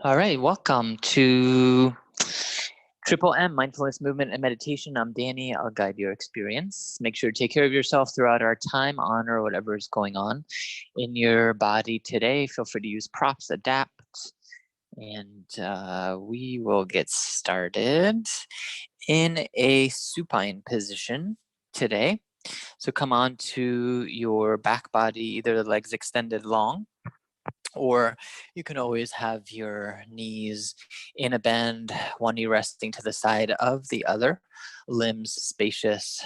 All right, welcome to Triple M, Mindfulness, Movement, and Meditation. I'm Danny. I'll guide your experience. Make sure to take care of yourself throughout our time, honor whatever is going on in your body today. Feel free to use props, adapt, and we will get started in a supine position today. So come on to your back body, either the legs extended long, or you can always have your knees in a bend, one knee resting to the side of the other, limbs spacious.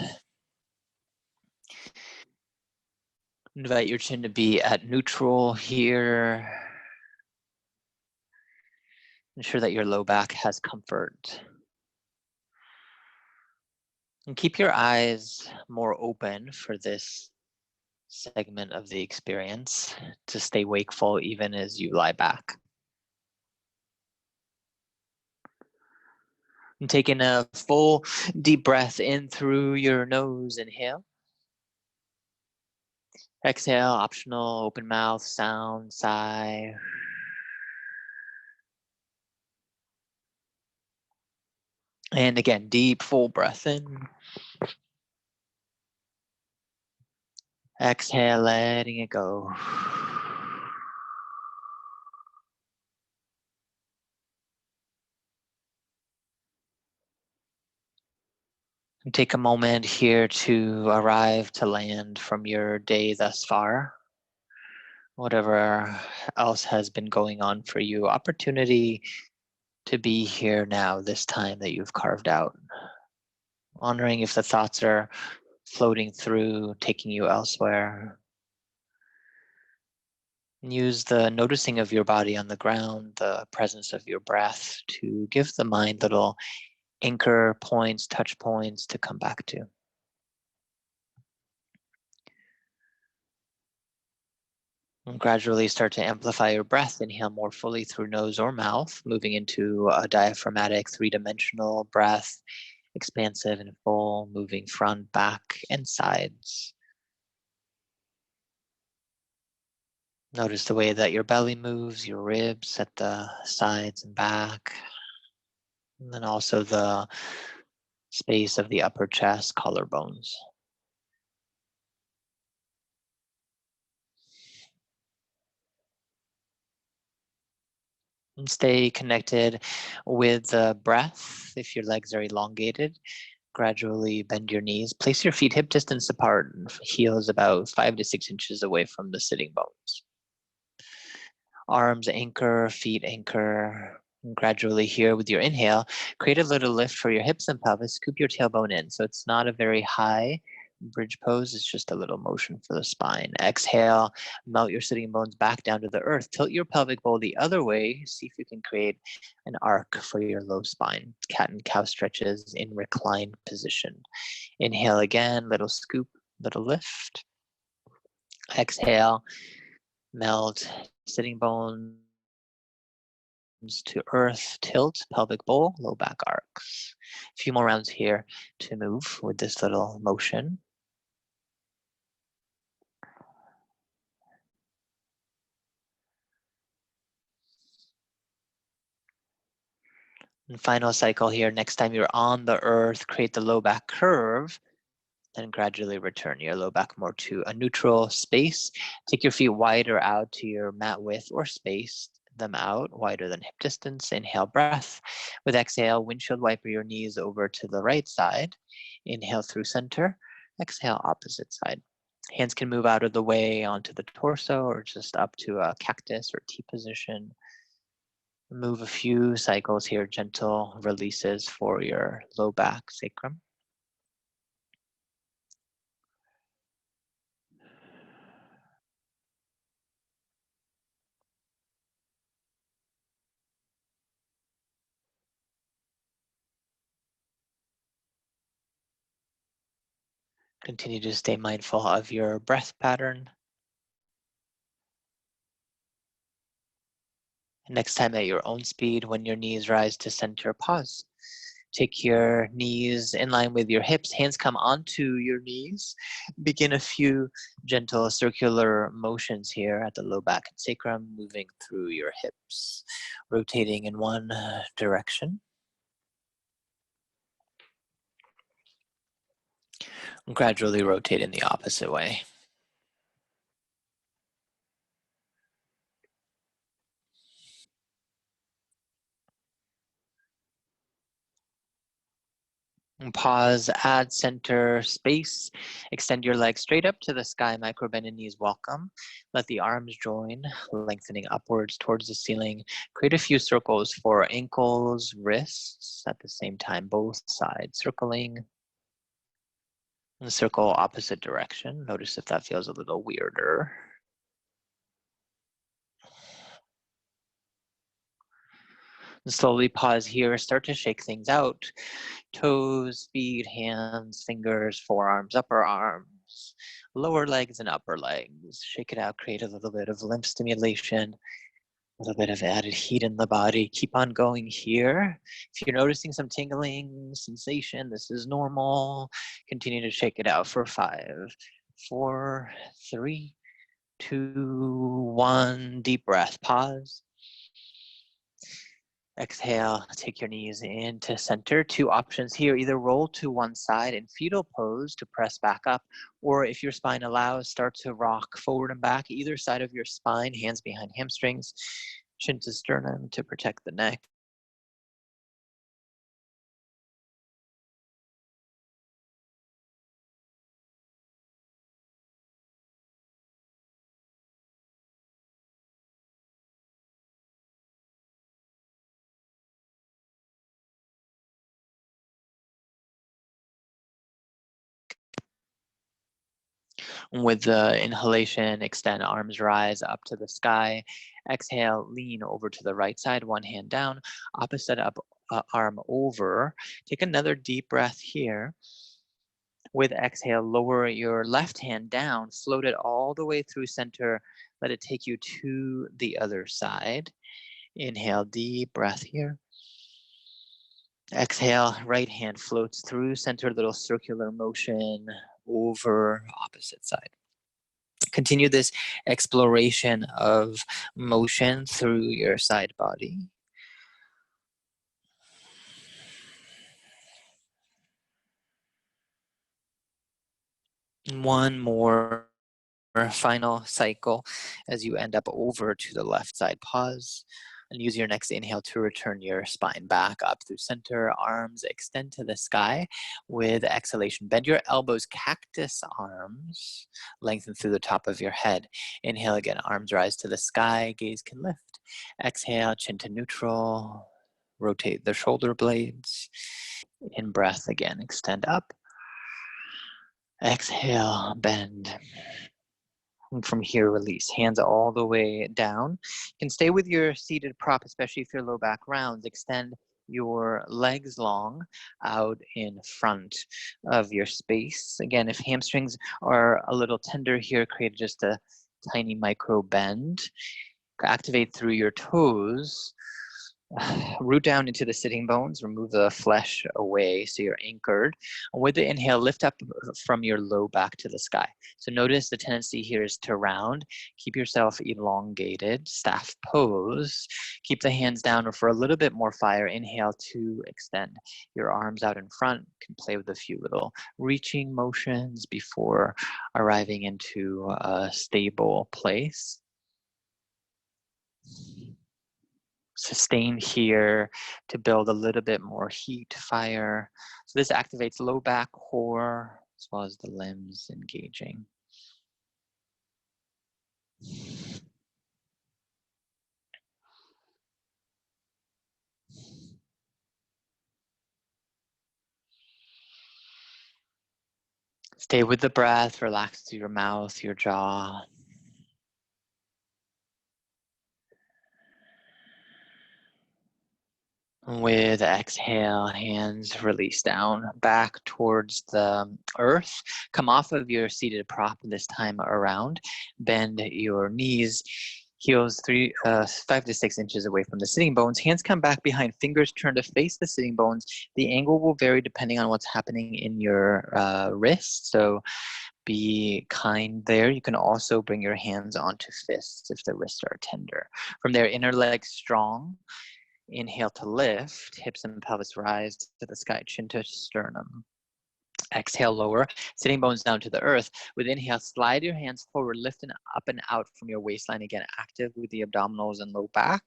Invite your chin to be at neutral here. Ensure that your low back has comfort. And keep your eyes more open for this segment of the experience to stay wakeful even as you lie back. And taking a full deep breath in through your nose, inhale. Exhale, optional, open mouth, sound, sigh. And again, deep, full breath in. Exhale, letting it go. And take a moment here to arrive, to land from your day thus far. Whatever else has been going on for you, opportunity to be here now, this time that you've carved out. Honoring if the thoughts are floating through, taking you elsewhere. Use the noticing of your body on the ground, the presence of your breath to give the mind little anchor points, touch points to come back to. And gradually start to amplify your breath. Inhale more fully through nose or mouth, moving into a diaphragmatic three-dimensional breath, expansive and full, moving front, back, and sides. Notice the way that your belly moves, your ribs at the sides and back. And then also the space of the upper chest, collarbones. And stay connected with the breath. If your legs are elongated, gradually bend your knees. Place your feet hip distance apart, heels about 5 to 6 inches away from the sitting bones. Arms anchor, feet anchor. And gradually here with your inhale, create a little lift for your hips and pelvis. Scoop your tailbone in. So it's not a very high bridge pose. It's just a little motion for the spine. Exhale, melt your sitting bones back down to the earth. Tilt your pelvic bowl the other way. See if you can create an arc for your low spine. Cat and cow stretches in reclined position. Inhale again, little scoop, little lift. Exhale, melt sitting bones to earth, tilt, pelvic bowl, low back arcs. A few more rounds here to move with this little motion. And final cycle here. Next time you're on the earth, create the low back curve, then gradually return your low back more to a neutral space. Take your feet wider out to your mat width or space them out wider than hip distance. Inhale, breath. With exhale, windshield wiper your knees over to the right side. Inhale through center. Exhale, opposite side. Hands can move out of the way onto the torso or just up to a cactus or T position. Move a few cycles here, gentle releases for your low back, sacrum. Continue to stay mindful of your breath pattern. Next time at your own speed, when your knees rise to center, pause. Take your knees in line with your hips, hands come onto your knees. Begin a few gentle circular motions here at the low back and sacrum, moving through your hips, rotating in one direction. Gradually rotate in the opposite way. And pause, add center space. Extend your legs straight up to the sky. Micro bend and knees welcome. Let the arms join, lengthening upwards towards the ceiling. Create a few circles for ankles, wrists at the same time, both sides circling. And circle opposite direction. Notice if that feels a little weirder. And slowly pause here. Start to shake things out. Toes, feet, hands, fingers, forearms, upper arms, lower legs and upper legs. Shake it out, create a little bit of lymph stimulation, a little bit of added heat in the body. Keep on going here. If you're noticing some tingling sensation, this is normal. Continue to shake it out for 5, 4, 3, 2, 1. Deep breath, pause. Exhale, take your knees into center. 2 options here, either roll to one side in fetal pose to press back up, or if your spine allows, start to rock forward and back, either side of your spine, hands behind hamstrings, chin to sternum to protect the neck. With the inhalation, extend arms rise up to the sky. Exhale, lean over to the right side, one hand down, opposite up, arm over. Take another deep breath here. With exhale, lower your left hand down, float it all the way through center. Let it take you to the other side. Inhale, deep breath here. Exhale, right hand floats through center, little circular motion over opposite side. Continue this exploration of motion through your side body. One more final cycle as you end up over to the left side. Pause and use your next inhale to return your spine back up through center. Arms extend to the sky. With exhalation, bend your elbows, cactus arms, lengthen through the top of your head. Inhale again, arms rise to the sky, gaze can lift. Exhale, chin to neutral. Rotate the shoulder blades. In breath again, extend up. Exhale, bend. And from here, release. Hands all the way down. You can stay with your seated prop, especially if your low back rounds. Extend your legs long out in front of your space. Again, if hamstrings are a little tender here, create just a tiny micro bend. Activate through your toes. Root down into the sitting bones, remove the flesh away so you're anchored. And with the inhale, lift up from your low back to the sky. So notice the tendency here is to round. Keep yourself elongated, staff pose. Keep the hands down, or for a little bit more fire, inhale to extend. Your arms out in front. You can play with a few little reaching motions before arriving into a stable place. Sustain here to build a little bit more heat, fire. So this activates low back, core, as well as the limbs engaging. Stay with the breath, relax through your mouth, your jaw. With exhale, hands release down, back towards the earth. Come off of your seated prop this time around. Bend your knees. Heels 5 to 6 inches away from the sitting bones. Hands come back behind, fingers turn to face the sitting bones. The angle will vary depending on what's happening in your wrist. So be kind there. You can also bring your hands onto fists if the wrists are tender. From there, inner leg strong. Inhale to lift, hips and pelvis rise to the sky, chin to sternum. Exhale, lower, sitting bones down to the earth. With inhale, slide your hands forward, lifting up and out from your waistline. Again, active with the abdominals and low back.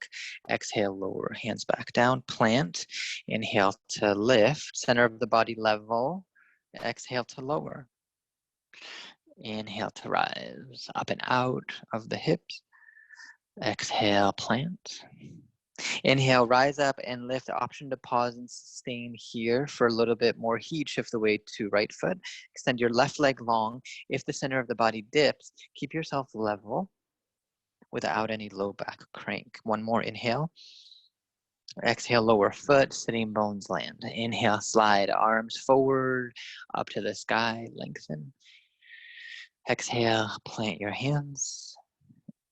Exhale, lower, hands back down, plant. Inhale to lift, center of the body level. Exhale to lower. Inhale to rise, up and out of the hips. Exhale, plant. Inhale, rise up and lift. Option to pause and sustain here for a little bit more heat. Shift the weight to right foot. Extend your left leg long. If the center of the body dips, keep yourself level without any low back crank. One more inhale. Exhale, lower foot, sitting bones land. Inhale, slide arms forward, up to the sky, lengthen. Exhale, plant your hands.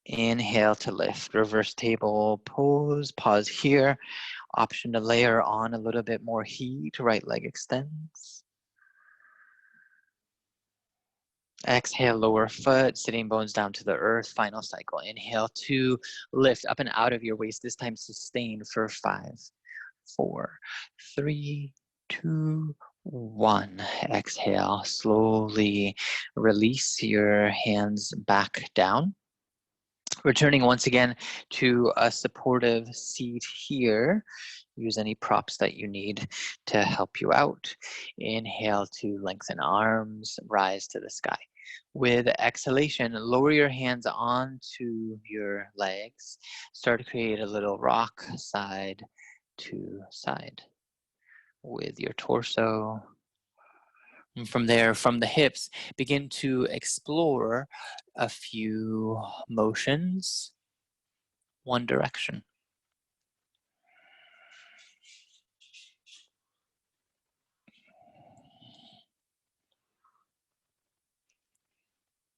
Inhale to lift, reverse table pose, pause here. Option to layer on a little bit more heat, right leg extends. Exhale, lower foot, sitting bones down to the earth, final cycle. Inhale to lift up and out of your waist, this time sustain for 5, 4, 3, 2, 1. Exhale, slowly release your hands back down. Returning once again to a supportive seat here. Use any props that you need to help you out. Inhale to lengthen arms, rise to the sky. With exhalation, lower your hands onto your legs. Start to create a little rock side to side with your torso. And from there, from the hips, begin to explore a few motions, one direction.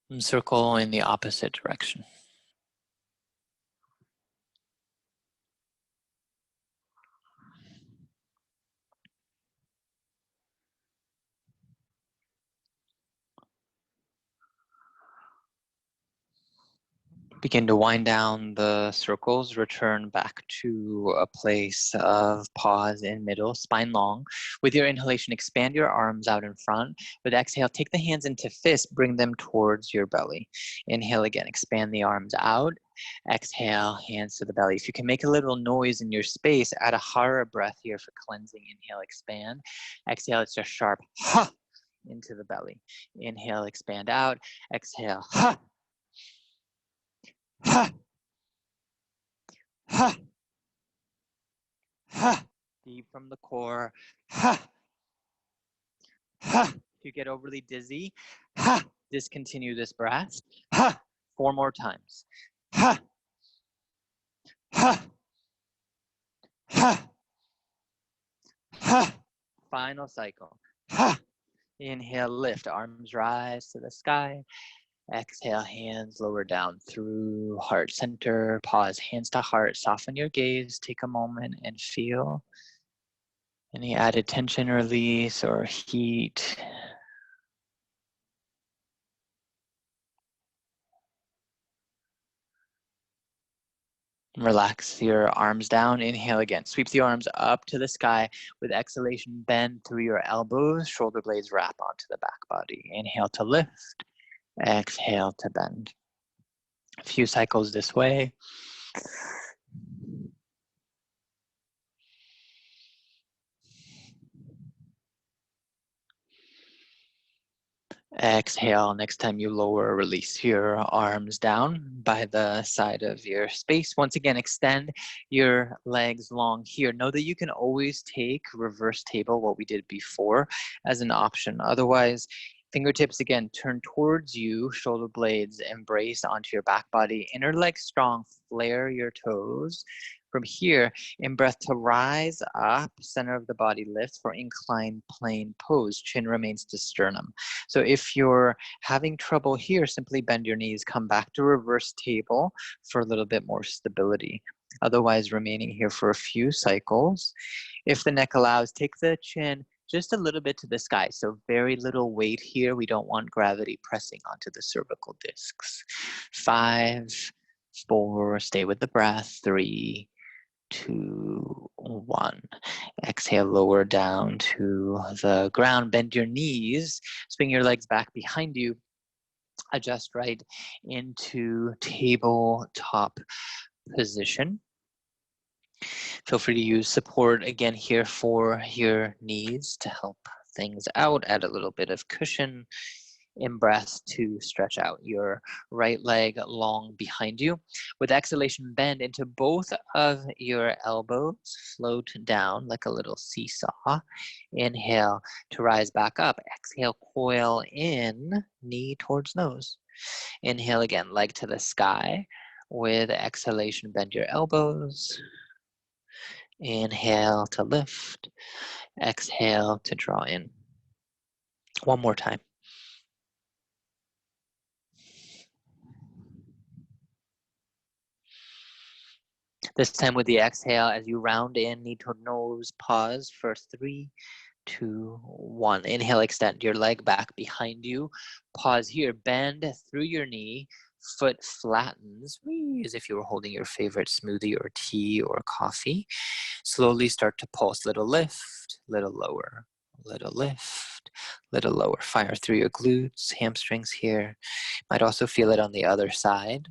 And circle in the opposite direction. Begin to wind down the circles, return back to a place of pause in middle, spine long. With your inhalation, expand your arms out in front. With exhale, take the hands into fists, bring them towards your belly. Inhale again, expand the arms out. Exhale, hands to the belly. If you can make a little noise in your space, add a hara breath here for cleansing. Inhale, expand. Exhale, it's just sharp ha into the belly. Inhale, expand out. Exhale, ha. Ha, ha, ha. Deep from the core. Ha, ha. If you get overly dizzy, ha. Discontinue this breath. Ha. 4 more times. Ha, ha, ha, ha. Final cycle. Ha. Inhale, lift. Arms rise to the sky. Exhale, hands lower down through heart center. Pause, hands to heart. Soften your gaze. Take a moment and feel any added tension release or heat. Relax your arms down. Inhale again. Sweep the arms up to the sky. With exhalation, bend through your elbows. Shoulder blades wrap onto the back body. Inhale to lift. Exhale to bend. A few cycles this way. Exhale. Next time you lower, release your arms down by the side of your space. Once again, extend your legs long here. Know that you can always take reverse table, what we did before, as an option. Otherwise, fingertips again turn towards you, shoulder blades embrace onto your back body. Inner leg strong, flare your toes. From here, in breath to rise up, center of the body lift for inclined plane pose. Chin remains to sternum. So if you're having trouble here, simply bend your knees, come back to reverse table for a little bit more stability. Otherwise, remaining here for a few cycles. If the neck allows, take the chin just a little bit to the sky. So very little weight here. We don't want gravity pressing onto the cervical discs. 5, 4, stay with the breath. 3, 2, 1. Exhale, lower down to the ground. Bend your knees, swing your legs back behind you. Adjust right into tabletop position. Feel free to use support again here for your knees to help things out. Add a little bit of cushion. In breath to stretch out your right leg long behind you. With exhalation, bend into both of your elbows. Float down like a little seesaw. Inhale to rise back up. Exhale, coil in, knee towards nose. Inhale again, leg to the sky. With exhalation, bend your elbows. Inhale to lift. Exhale to draw in. One more time. This time with the exhale, as you round in, knee to nose, pause for 3, 2, 1. Inhale, extend your leg back behind you. Pause here, bend through your knee, foot flattens, as if you were holding your favorite smoothie or tea or coffee. Slowly start to pulse, little lift, little lower, little lift, little lower. Fire through your glutes, hamstrings here. Might also feel it on the other side.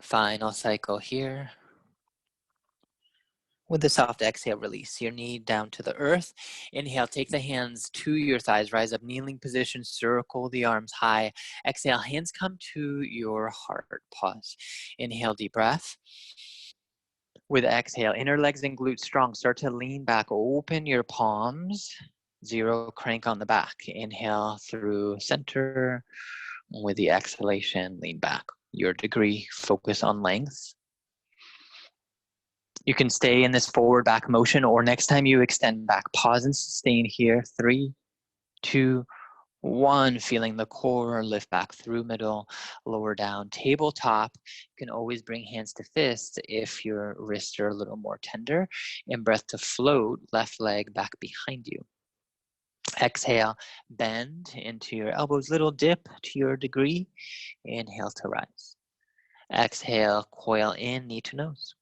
Final cycle here. With a soft exhale, release your knee down to the earth. Inhale, take the hands to your thighs, rise up, kneeling position, circle the arms high. Exhale, hands come to your heart. Pause. Inhale, deep breath. With exhale, inner legs and glutes strong. Start to lean back, open your palms. 0, crank on the back. Inhale through center. With the exhalation, lean back. Your degree, focus on length. You can stay in this forward back motion, or next time you extend back, pause and sustain here. 3, 2, 1. Feeling the core, lift back through middle, lower down, tabletop. You can always bring hands to fists if your wrists are a little more tender. In breath to float, left leg back behind you. Exhale, bend into your elbows, little dip to your degree. Inhale to rise. Exhale, coil in, knee to nose.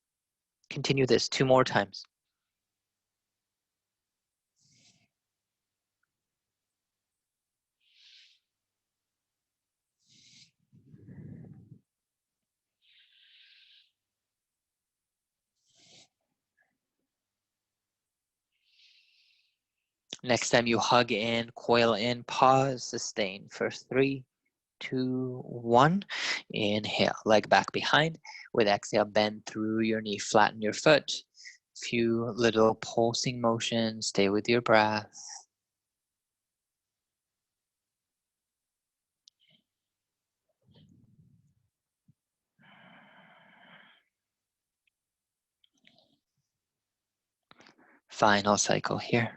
Continue this 2 more times. Next time you hug in, coil in, pause, sustain for 3, 2, 1. Inhale, leg back behind. With exhale, bend through your knee, flatten your foot. Few little pulsing motions, stay with your breath. Final cycle here.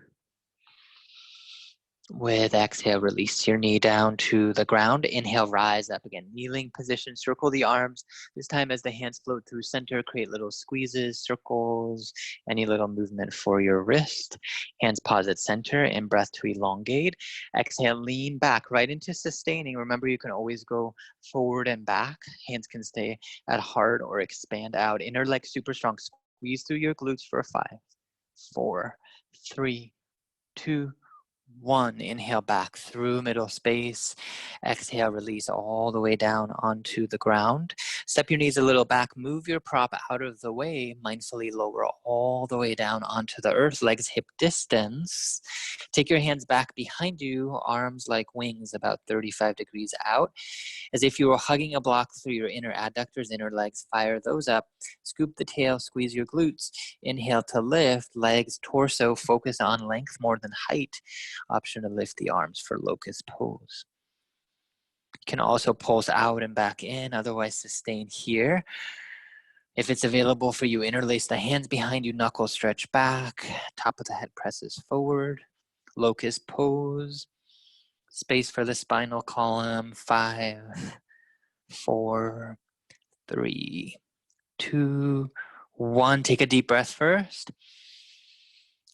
With exhale, release your knee down to the ground. Inhale, rise up again. Kneeling position, circle the arms. This time as the hands float through center, create little squeezes, circles, any little movement for your wrist. Hands pause at center and breath to elongate. Exhale, lean back right into sustaining. Remember, you can always go forward and back. Hands can stay at heart or expand out. Inner leg super strong. Squeeze through your glutes for 5, 4, 3, 2, 1. Inhale back through middle space. Exhale, release all the way down onto the ground. Step your knees a little back. Move your prop out of the way. Mindfully lower all the way down onto the earth. Legs hip distance. Take your hands back behind you. Arms like wings about 35 degrees out. As if you were hugging a block through your inner adductors, inner legs. Fire those up. Scoop the tail. Squeeze your glutes. Inhale to lift. Legs, torso. Focus on length more than height. option to lift the arms for locust pose. You can also pulse out and back in, otherwise sustain here. If it's available for you, interlace the hands behind you, knuckles stretch back, top of the head presses forward, locust pose, space for the spinal column, 5, 4, 3, 2, 1. Take a deep breath first.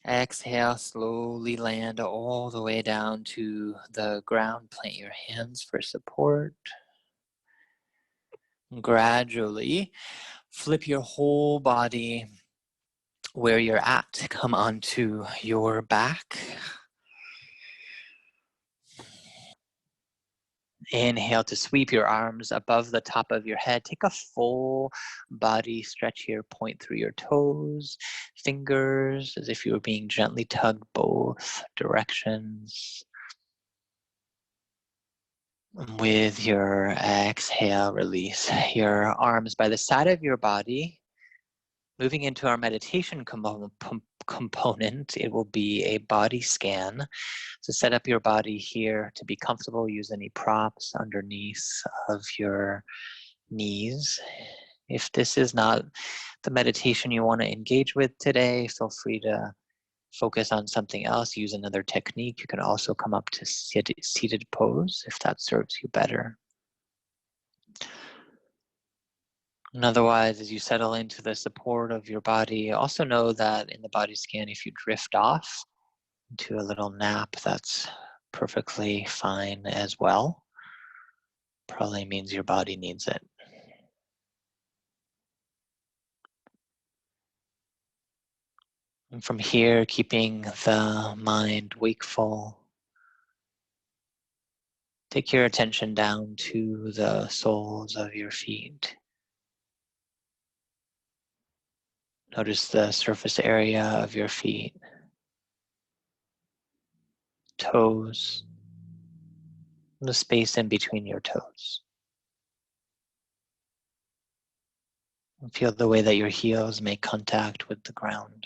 Exhale, slowly land all the way down to the ground. Plant your hands for support. Gradually flip your whole body where you're at. Come onto your back. Inhale to sweep your arms above the top of your head. Take a full body stretch here. Point through your toes, fingers, as if you were being gently tugged both directions. With your exhale, release your arms by the side of your body. Moving into our meditation component, it will be a body scan. So set up your body here to be comfortable. Use any props underneath of your knees. If this is not the meditation you want to engage with today, feel free to focus on something else. Use another technique. You can also come up to seated pose if that serves you better. And otherwise, as you settle into the support of your body, also know that in the body scan, if you drift off into a little nap, that's perfectly fine as well. Probably means your body needs it. And from here, keeping the mind wakeful, take your attention down to the soles of your feet. Notice the surface area of your feet, toes, the space in between your toes. And feel the way that your heels make contact with the ground.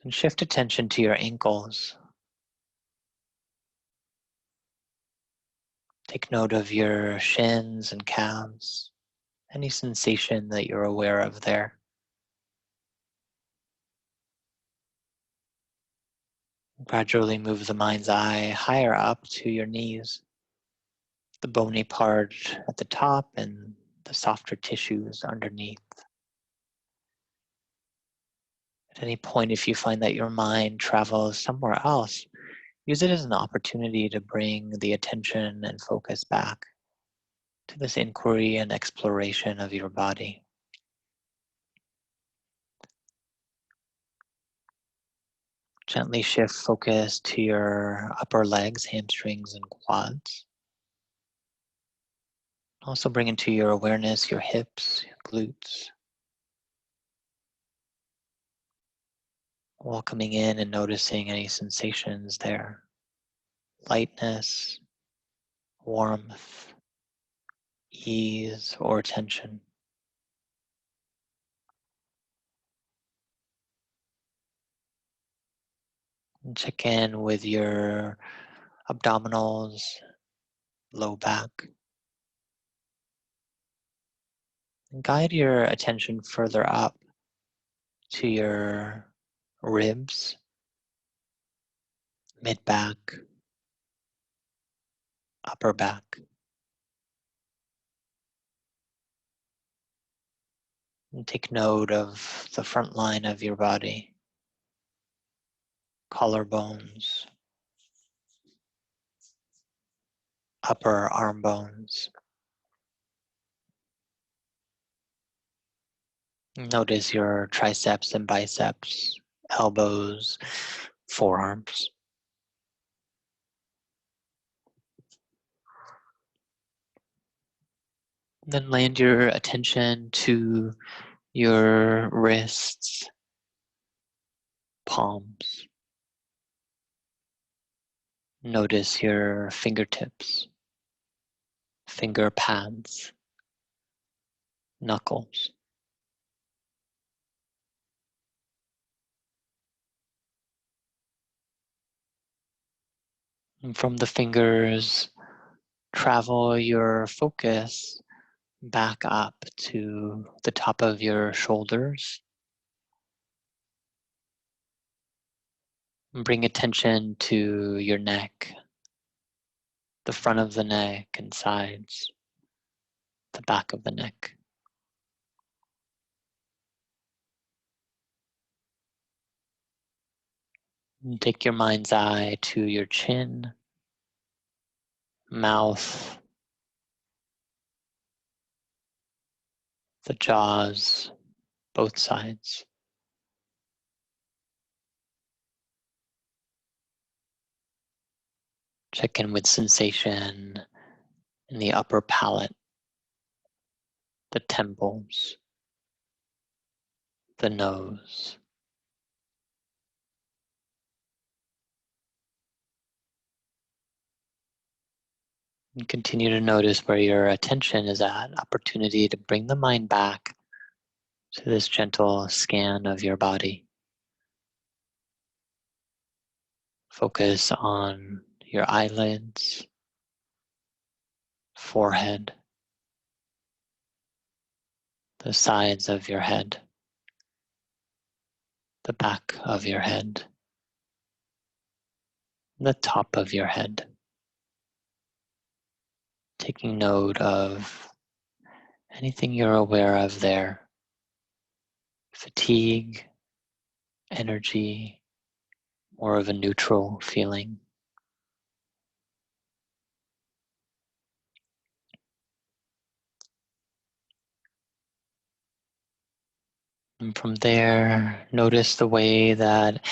And shift attention to your ankles. Take note of your shins and calves. Any sensation that you're aware of there. Gradually move the mind's eye higher up to your knees, the bony part at the top and the softer tissues underneath. At any point, if you find that your mind travels somewhere else, use it as an opportunity to bring the attention and focus back to this inquiry and exploration of your body. Gently shift focus to your upper legs, hamstrings, and quads. Also bring into your awareness your hips, your glutes. Welcoming in and noticing any sensations there. Lightness, warmth, ease, or tension. And check in with your abdominals, low back. And guide your attention further up to your ribs, mid-back, upper back. And take note of the front line of your body, collarbones, upper arm bones. Notice your triceps and biceps, elbows, forearms. Then land your attention to your wrists, palms. Notice your fingertips, finger pads, knuckles. And from the fingers, travel your focus back up to the top of your shoulders. Bring attention to your neck, the front of the neck and sides, the back of the neck. And take your mind's eye to your chin, mouth, the jaws, both sides. Check in with sensation in the upper palate, the temples, the nose. And continue to notice where your attention is at. Opportunity to bring the mind back to this gentle scan of your body. Focus on your eyelids, forehead, the sides of your head, the back of your head, the top of your head. Taking note of anything you're aware of there. Fatigue, energy, more of a neutral feeling. And from there, notice the way that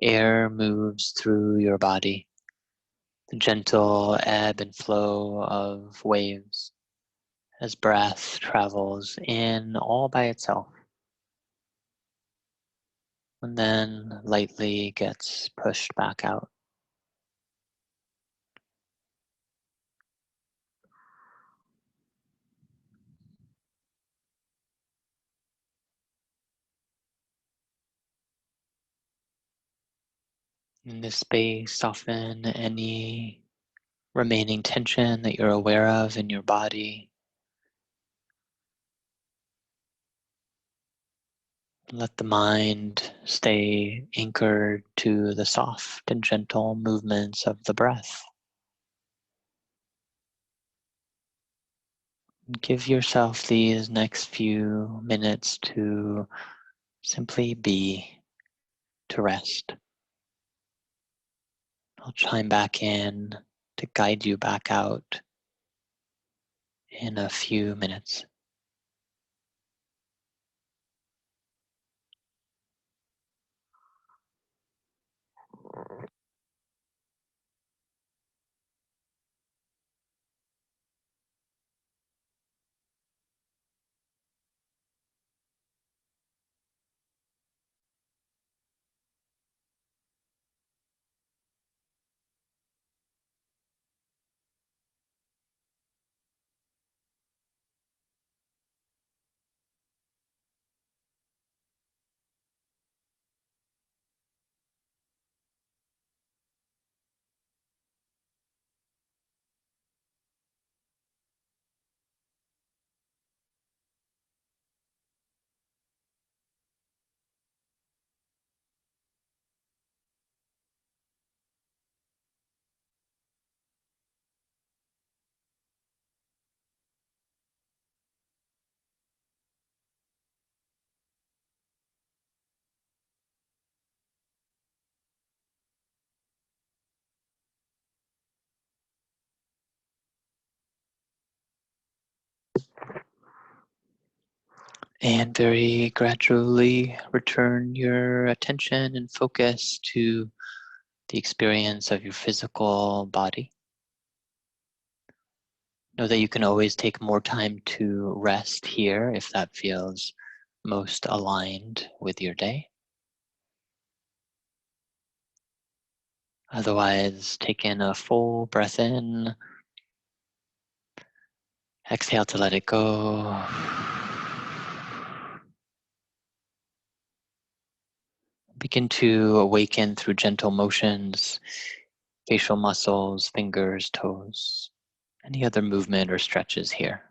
air moves through your body, the gentle ebb and flow of waves as breath travels in all by itself and then lightly gets pushed back out. In this space, soften any remaining tension that you're aware of in your body. Let the mind stay anchored to the soft and gentle movements of the breath. Give yourself these next few minutes to simply be, to rest. I'll chime back in to guide you back out in a few minutes. And very gradually return your attention and focus to the experience of your physical body. Know that you can always take more time to rest here if that feels most aligned with your day. Otherwise, take in a full breath in. Exhale to let it go. Begin to awaken through gentle motions facial muscles, fingers, toes, any other movement or stretches here.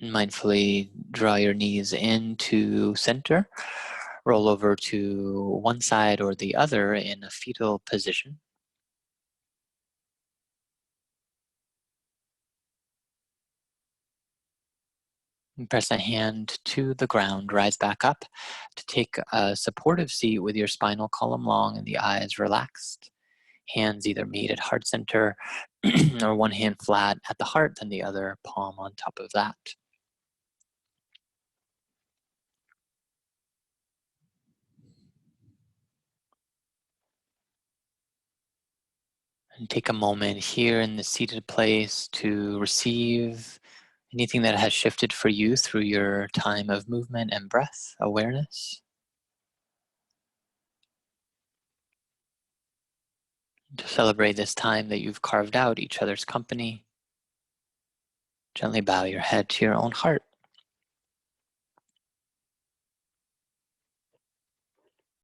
Mindfully draw your knees into center, roll over to one side or the other in a fetal position. And press a hand to the ground, rise back up to take a supportive seat with your spinal column long and the eyes relaxed. Hands either meet at heart center or one hand flat at the heart, and the other palm on top of that. And take a moment here in the seated place to receive anything that has shifted for you through your time of movement and breath awareness. To celebrate this time that you've carved out, each other's company, gently bow your head to your own heart.